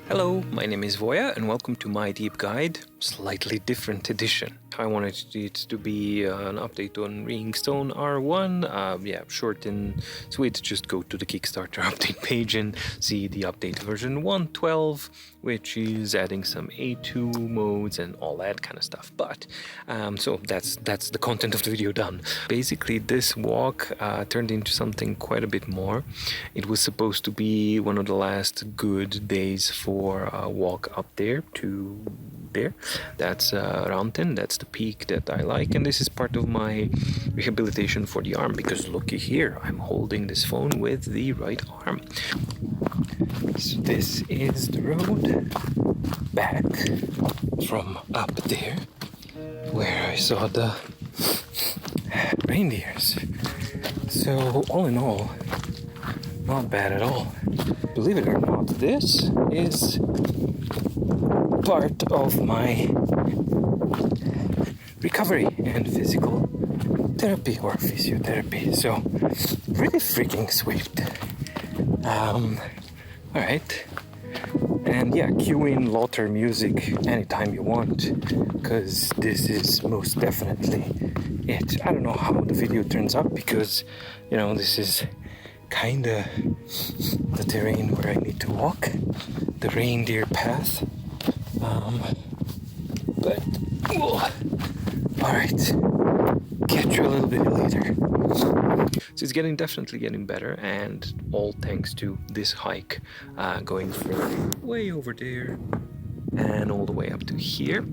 Hello, my name is Voya and welcome to my deep guide, slightly different edition. I wanted it to be an update on Ring Stone R1. Short and sweet, just go to the Kickstarter update page and see the update version 1.12, which is adding some A2 modes and all that kind of stuff. But, so that's the content of the video done. Basically, this walk turned into something quite a bit more. It was supposed to be one of the last good days for a walk up there to there. That's Ranten, that's the peak that I like, and this is part of my rehabilitation for the arm, because looky here, I'm holding this phone with the right arm. So this is the road back from up there where I saw the reindeers. So all in all, not bad at all. Believe it or not, this is part of my recovery and physical therapy or physiotherapy. So really freaking sweet. Alright. And yeah, cue in Lauter music anytime you want, because this is most definitely it. I don't know how the video turns out, because, you know, this is kinda the terrain where I need to walk, the reindeer path. But alright, catch you a little bit later. So it's definitely getting better, and all thanks to this hike, going from way over there and all the way up to here.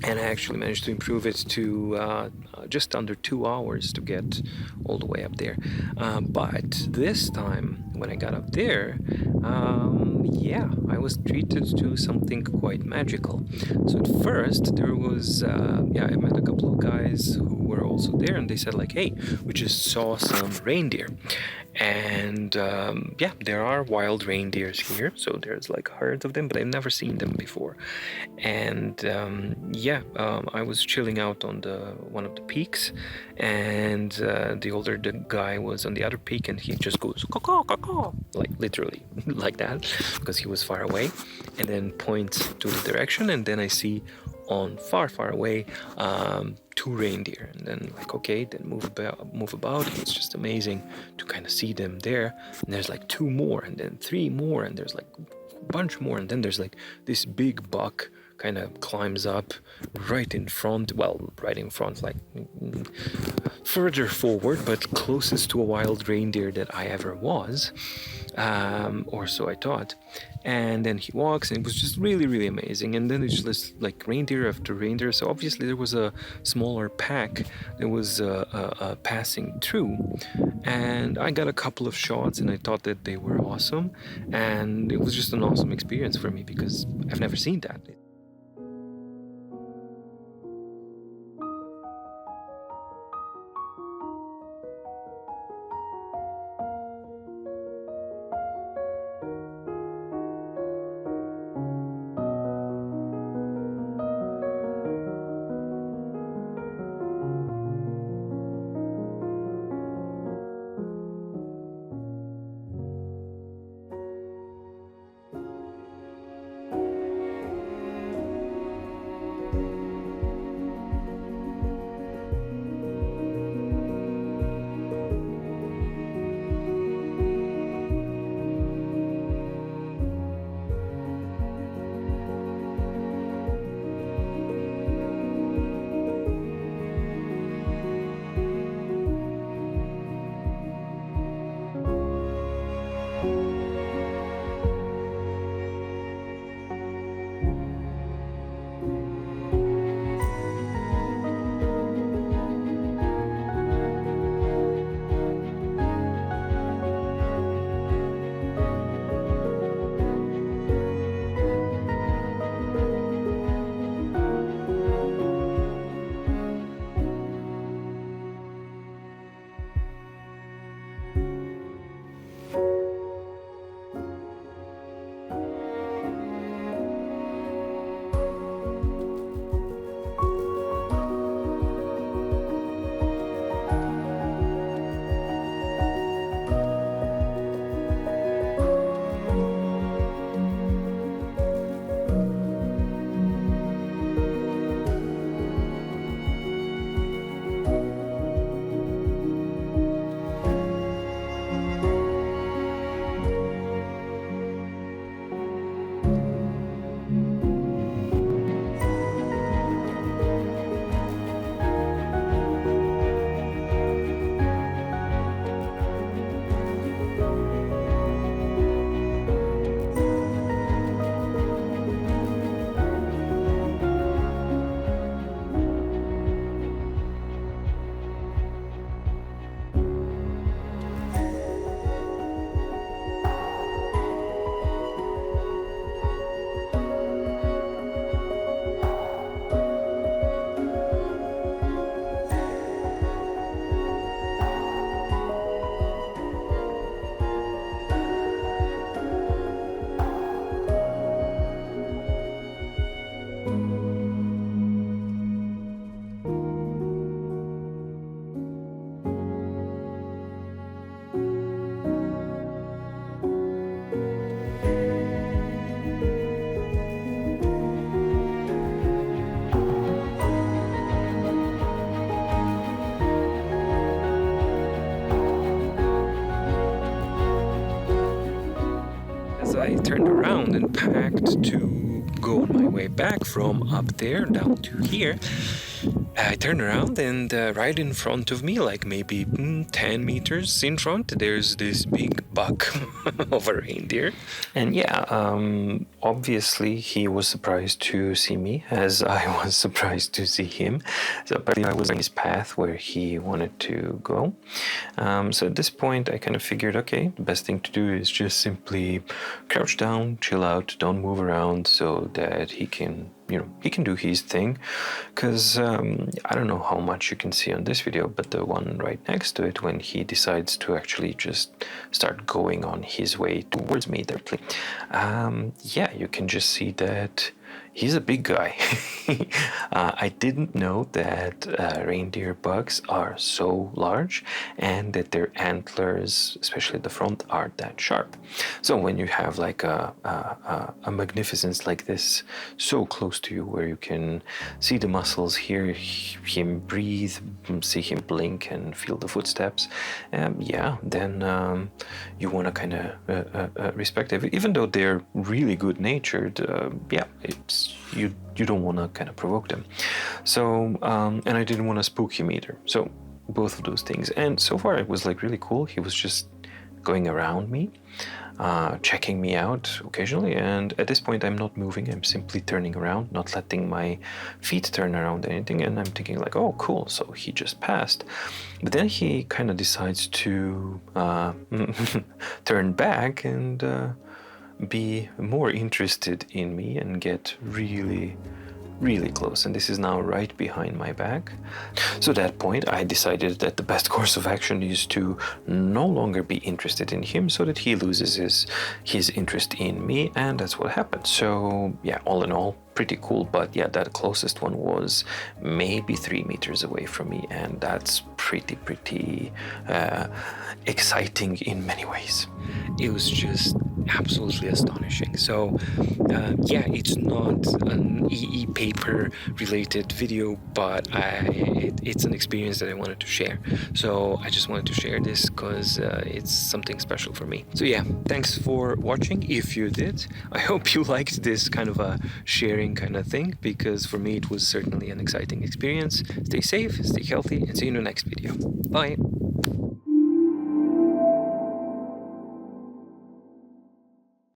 And I actually managed to improve it to just under 2 hours to get all the way up there. But this time, when I got up there, I was treated to something quite magical. So at first, there was, I met a couple of guys who were also there, and they said like, hey, we just saw some reindeer. And there are wild reindeers here, so there's like herds of them, but I've never seen them before. And I was chilling out on one of the peaks, and the older guy was on the other peak, and he just goes caw, caw, caw, like literally like that, because he was far away, and then points to the direction, and then I see on far away 2 reindeer, and then like, okay, then move about. It's just amazing to kind of see them there, and there's like 2 more, and then 3 more, and there's like a bunch more, and then there's like this big buck kind of climbs up right in front, like further forward, but closest to a wild reindeer that I ever was, or so I thought. And then he walks, and it was just really, really amazing. And then it's just like reindeer after reindeer. So obviously there was a smaller pack that was passing through, and I got a couple of shots, and I thought that they were awesome, and it was just an awesome experience for me, because I've never seen that. I turned around and packed to go on my way back from up there down to here, I turned around and right in front of me, like maybe 10 meters in front, there's this big buck of a reindeer. And yeah, obviously he was surprised to see me, as I was surprised to see him. So apparently I was in his path where he wanted to go. So at this point I kind of figured, okay, the best thing to do is just simply crouch down, chill out, don't move around, so that he can do his thing. Because I don't know how much you can see on this video, but the one right next to it, when he decides to actually just start going on his way towards me directly, yeah, you can just see that he's a big guy. I didn't know that reindeer bucks are so large and that their antlers, especially at the front, are that sharp. So when you have like a magnificence like this so close to you, where you can see the muscles, hear him breathe, see him blink and feel the footsteps, yeah, then you want to kind of respect it. Even though they're really good natured, yeah, it's you don't want to kind of provoke them. So and I didn't want to spook him either. So both of those things. And so far it was like really cool. He was just going around me, checking me out occasionally, and at this point I'm not moving. I'm simply turning around, not letting my feet turn around anything, and I'm thinking like, oh cool, so he just passed. But then he kind of decides to turn back and be more interested in me and get really close, and this is now right behind my back. So at that point I decided that the best course of action is to no longer be interested in him, so that he loses his interest in me, and that's what happened. So yeah, all in all, pretty cool. But yeah, that closest one was maybe 3 meters away from me, and that's pretty exciting in many ways. It was just absolutely astonishing. So yeah, it's not an EE paper related video, but it's an experience that I wanted to share. So I just wanted to share this because it's something special for me. So yeah, thanks for watching. If you did, I hope you liked this kind of a sharing kind of thing, because for me it was certainly an exciting experience. Stay safe, stay healthy, and see you in the next video. Bye.